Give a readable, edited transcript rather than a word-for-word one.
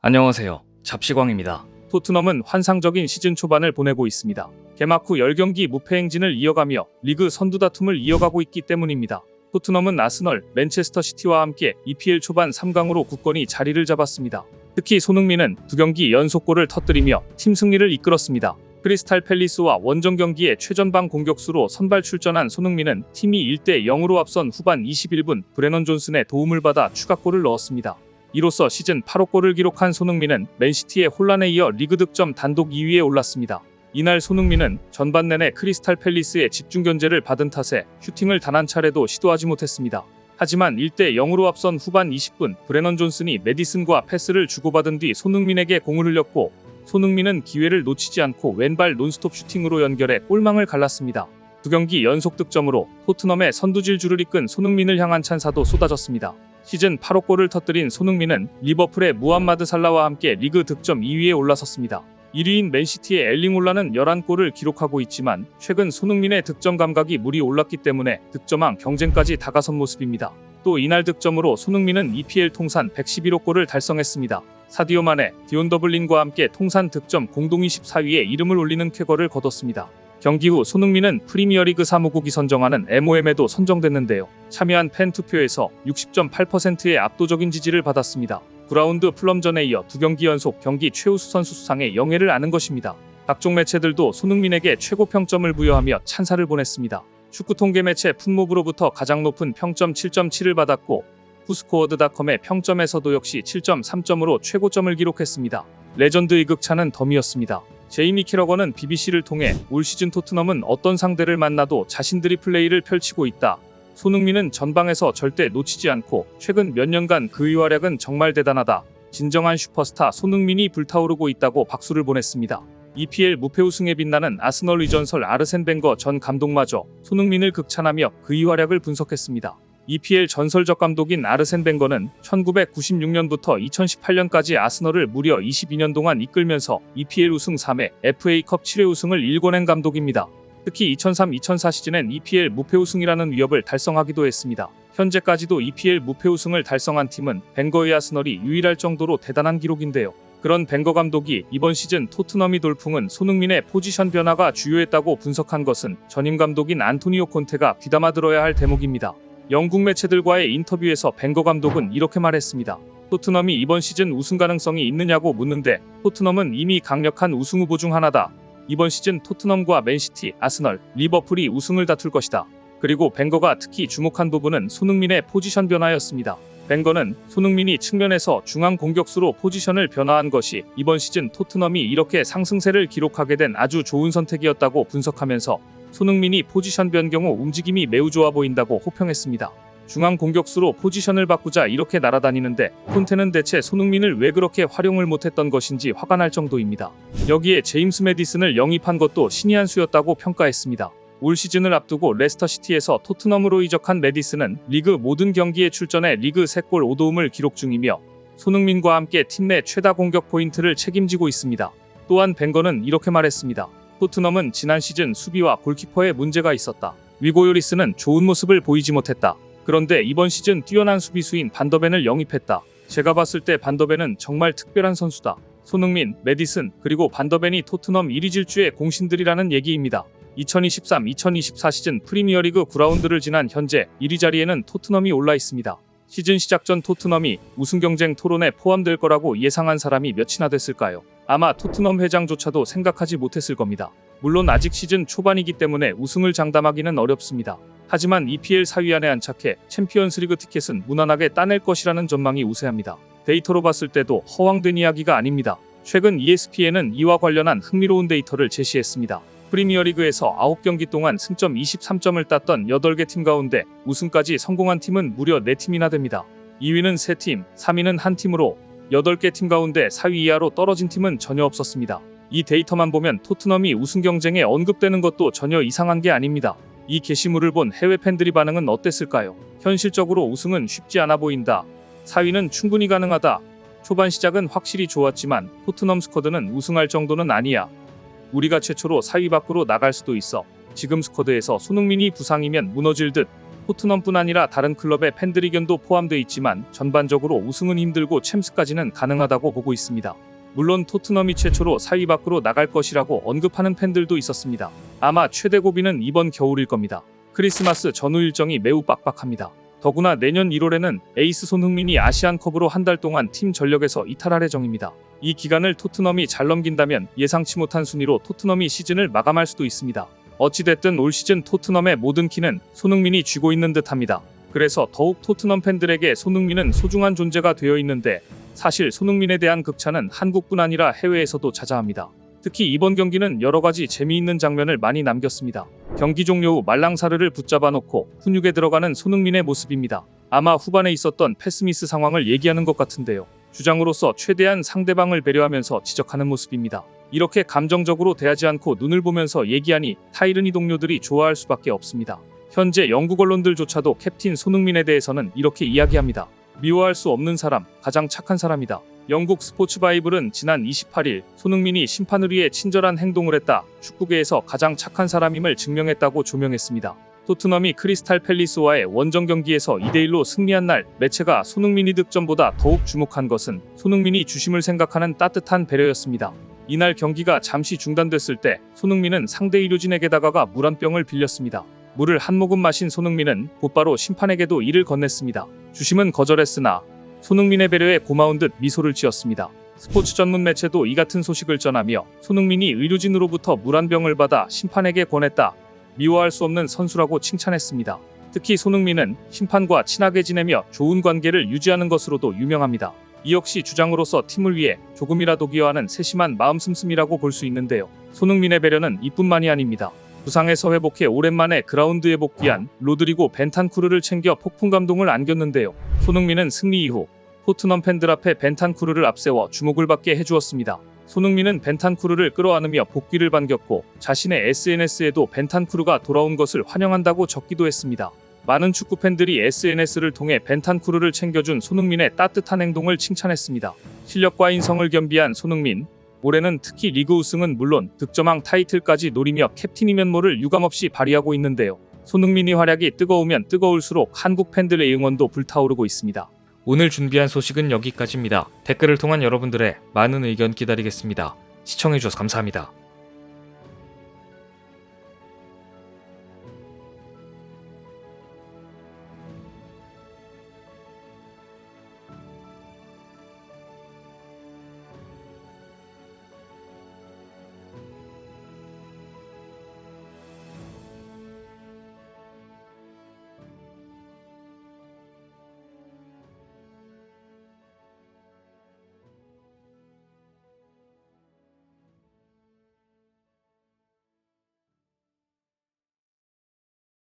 안녕하세요. 잡시광입니다. 토트넘은 환상적인 시즌 초반을 보내고 있습니다. 개막 후 10경기 무패 행진을 이어가며 리그 선두 다툼을 이어가고 있기 때문입니다. 토트넘은 아스널, 맨체스터 시티와 함께 EPL 초반 3강으로 굳건히 자리를 잡았습니다. 특히 손흥민은 2경기 연속골을 터뜨리며 팀 승리를 이끌었습니다. 크리스탈 팰리스와 원정 경기에 최전방 공격수로 선발 출전한 손흥민은 팀이 1대0으로 앞선 후반 21분 브레넌 존슨의 도움을 받아 추가골을 넣었습니다. 이로써 시즌 8호 골을 기록한 손흥민은 맨시티의 혼란에 이어 리그 득점 단독 2위에 올랐습니다. 이날 손흥민은 전반 내내 크리스탈 팰리스의 집중 견제를 받은 탓에 슈팅을 단 한 차례도 시도하지 못했습니다. 하지만 1대0으로 앞선 후반 20분 브레넌 존슨이 메디슨과 패스를 주고받은 뒤 손흥민에게 공을 흘렸고 손흥민은 기회를 놓치지 않고 왼발 논스톱 슈팅으로 연결해 골망을 갈랐습니다. 2경기 연속 득점으로 토트넘의 선두질주를 이끈 손흥민을 향한 찬사도 쏟아졌습니다. 시즌 8호 골을 터뜨린 손흥민은 리버풀의 무함마드 살라와 함께 리그 득점 2위에 올라섰습니다. 1위인 맨시티의 엘링 홀란은 11골을 기록하고 있지만 최근 손흥민의 득점 감각이 물이 올랐기 때문에 득점왕 경쟁까지 다가선 모습입니다. 또 이날 득점으로 손흥민은 EPL 통산 111호 골을 달성했습니다. 사디오 마네, 디온 더블린과 함께 통산 득점 공동 24위에 이름을 올리는 쾌거를 거뒀습니다. 경기 후 손흥민은 프리미어리그 사무국이 선정하는 MOM에도 선정됐는데요. 참여한 팬 투표에서 60.8%의 압도적인 지지를 받았습니다. 9라운드 플럼전에 이어 2경기 연속 경기 최우수 선수 수상의 영예를 아는 것입니다. 각종 매체들도 손흥민에게 최고 평점을 부여하며 찬사를 보냈습니다. 축구 통계 매체 풋모브로부터 가장 높은 평점 7.7을 받았고 후스코어드닷컴의 평점에서도 역시 7.3점으로 최고점을 기록했습니다. 레전드의 극찬은 덤이었습니다. 제이미 캐러건은 BBC를 통해 올 시즌 토트넘은 어떤 상대를 만나도 자신들이 플레이를 펼치고 있다. 손흥민은 전방에서 절대 놓치지 않고 최근 몇 년간 그의 활약은 정말 대단하다. 진정한 슈퍼스타 손흥민이 불타오르고 있다고 박수를 보냈습니다. EPL 무패 우승에 빛나는 아스널 의전설 아르센 벵거 전 감독마저 손흥민을 극찬하며 그의 활약을 분석했습니다. EPL 전설적 감독인 아르센 벵거는 1996년부터 2018년까지 아스널을 무려 22년 동안 이끌면서 EPL 우승 3회, FA컵 7회 우승을 일궈낸 감독입니다. 특히 2003-2004 시즌엔 EPL 무패 우승이라는 위협을 달성하기도 했습니다. 현재까지도 EPL 무패 우승을 달성한 팀은 벵거의 아스널이 유일할 정도로 대단한 기록인데요. 그런 벵거 감독이 이번 시즌 토트넘이 돌풍은 손흥민의 포지션 변화가 주요했다고 분석한 것은 전임 감독인 안토니오 콘테가 귀담아 들어야 할 대목입니다. 영국 매체들과의 인터뷰에서 벵거 감독은 이렇게 말했습니다. 토트넘이 이번 시즌 우승 가능성이 있느냐고 묻는데 토트넘은 이미 강력한 우승 후보 중 하나다. 이번 시즌 토트넘과 맨시티, 아스널, 리버풀이 우승을 다툴 것이다. 그리고 벵거가 특히 주목한 부분은 손흥민의 포지션 변화였습니다. 벵거는 손흥민이 측면에서 중앙 공격수로 포지션을 변화한 것이 이번 시즌 토트넘이 이렇게 상승세를 기록하게 된 아주 좋은 선택이었다고 분석하면서 손흥민이 포지션 변경 후 움직임이 매우 좋아 보인다고 호평했습니다. 중앙 공격수로 포지션을 바꾸자 이렇게 날아다니는데 콘테는 대체 손흥민을 왜 그렇게 활용을 못했던 것인지 화가 날 정도입니다. 여기에 제임스 메디슨을 영입한 것도 신의 한 수였다고 평가했습니다. 올 시즌을 앞두고 레스터시티에서 토트넘으로 이적한 메디슨은 리그 모든 경기에 출전해 리그 3골 5도움을 기록 중이며 손흥민과 함께 팀 내 최다 공격 포인트를 책임지고 있습니다. 또한 벵거는 이렇게 말했습니다. 토트넘은 지난 시즌 수비와 골키퍼에 문제가 있었다. 위고 요리스는 좋은 모습을 보이지 못했다. 그런데 이번 시즌 뛰어난 수비수인 반더벤을 영입했다. 제가 봤을 때 반더벤은 정말 특별한 선수다. 손흥민, 메디슨, 그리고 반더벤이 토트넘 1위 질주의 공신들이라는 얘기입니다. 2023-2024 시즌 프리미어리그 9라운드를 지난 현재 1위 자리에는 토트넘이 올라 있습니다. 시즌 시작 전 토트넘이 우승 경쟁 토론에 포함될 거라고 예상한 사람이 몇이나 됐을까요? 아마 토트넘 회장조차도 생각하지 못했을 겁니다. 물론 아직 시즌 초반이기 때문에 우승을 장담하기는 어렵습니다. 하지만 EPL 4위 안에 안착해 챔피언스리그 티켓은 무난하게 따낼 것이라는 전망이 우세합니다. 데이터로 봤을 때도 허황된 이야기가 아닙니다. 최근 ESPN은 이와 관련한 흥미로운 데이터를 제시했습니다. 프리미어리그에서 9경기 동안 승점 23점을 땄던 8개 팀 가운데 우승까지 성공한 팀은 무려 4팀이나 됩니다. 2위는 3팀, 3위는 1팀으로 8개 팀 가운데 4위 이하로 떨어진 팀은 전혀 없었습니다. 이 데이터만 보면 토트넘이 우승 경쟁에 언급되는 것도 전혀 이상한 게 아닙니다. 이 게시물을 본 해외 팬들의 반응은 어땠을까요? 현실적으로 우승은 쉽지 않아 보인다. 4위는 충분히 가능하다. 초반 시작은 확실히 좋았지만 토트넘 스쿼드는 우승할 정도는 아니야. 우리가 최초로 4위 밖으로 나갈 수도 있어. 지금 스쿼드에서 손흥민이 부상이면 무너질 듯. 토트넘뿐 아니라 다른 클럽의 팬들 의견도 포함되어 있지만 전반적으로 우승은 힘들고 챔스까지는 가능하다고 보고 있습니다. 물론 토트넘이 최초로 4위 밖으로 나갈 것이라고 언급하는 팬들도 있었습니다. 아마 최대 고비는 이번 겨울일 겁니다. 크리스마스 전후 일정이 매우 빡빡합니다. 더구나 내년 1월에는 에이스 손흥민이 아시안컵으로 한 달 동안 팀 전력에서 이탈할 예정입니다. 이 기간을 토트넘이 잘 넘긴다면 예상치 못한 순위로 토트넘이 시즌을 마감할 수도 있습니다. 어찌됐든 올 시즌 토트넘의 모든 키는 손흥민이 쥐고 있는 듯합니다. 그래서 더욱 토트넘 팬들에게 손흥민은 소중한 존재가 되어 있는데 사실 손흥민에 대한 극찬은 한국뿐 아니라 해외에서도 자자합니다. 특히 이번 경기는 여러가지 재미있는 장면을 많이 남겼습니다. 경기 종료 후 말랑사르를 붙잡아 놓고 훈육에 들어가는 손흥민의 모습입니다. 아마 후반에 있었던 패스미스 상황을 얘기하는 것 같은데요. 주장으로서 최대한 상대방을 배려하면서 지적하는 모습입니다. 이렇게 감정적으로 대하지 않고 눈을 보면서 얘기하니 타이르니 동료들이 좋아할 수밖에 없습니다. 현재 영국 언론들조차도 캡틴 손흥민에 대해서는 이렇게 이야기합니다. 미워할 수 없는 사람, 가장 착한 사람이다. 영국 스포츠 바이블은 지난 28일 손흥민이 심판을 위해 친절한 행동을 했다. 축구계에서 가장 착한 사람임을 증명했다고 조명했습니다. 토트넘이 크리스탈 팰리스와의 원정 경기에서 2대1로 승리한 날 매체가 손흥민이 득점보다 더욱 주목한 것은 손흥민이 주심을 생각하는 따뜻한 배려였습니다. 이날 경기가 잠시 중단됐을 때 손흥민은 상대 의료진에게 다가가 물 한 병을 빌렸습니다. 물을 한 모금 마신 손흥민은 곧바로 심판에게도 이를 건넸습니다. 주심은 거절했으나 손흥민의 배려에 고마운 듯 미소를 지었습니다. 스포츠 전문 매체도 이 같은 소식을 전하며 손흥민이 의료진으로부터 물 한 병을 받아 심판에게 권했다. 미워할 수 없는 선수라고 칭찬했습니다. 특히 손흥민은 심판과 친하게 지내며 좋은 관계를 유지하는 것으로도 유명합니다. 이 역시 주장으로서 팀을 위해 조금이라도 기여하는 세심한 마음 씀씀이라고 볼 수 있는데요. 손흥민의 배려는 이뿐만이 아닙니다. 부상에서 회복해 오랜만에 그라운드에 복귀한 로드리고 벤탄쿠르를 챙겨 폭풍 감동을 안겼는데요. 손흥민은 승리 이후 토트넘 팬들 앞에 벤탄쿠르를 앞세워 주목을 받게 해주었습니다. 손흥민은 벤탄쿠르를 끌어안으며 복귀를 반겼고 자신의 SNS에도 벤탄쿠르가 돌아온 것을 환영한다고 적기도 했습니다. 많은 축구 팬들이 SNS를 통해 벤탄쿠르를 챙겨준 손흥민의 따뜻한 행동을 칭찬했습니다. 실력과 인성을 겸비한 손흥민, 올해는 특히 리그 우승은 물론 득점왕 타이틀까지 노리며 캡틴이 면모를 유감없이 발휘하고 있는데요. 손흥민이 활약이 뜨거우면 뜨거울수록 한국 팬들의 응원도 불타오르고 있습니다. 오늘 준비한 소식은 여기까지입니다. 댓글을 통한 여러분들의 많은 의견 기다리겠습니다. 시청해주셔서 감사합니다.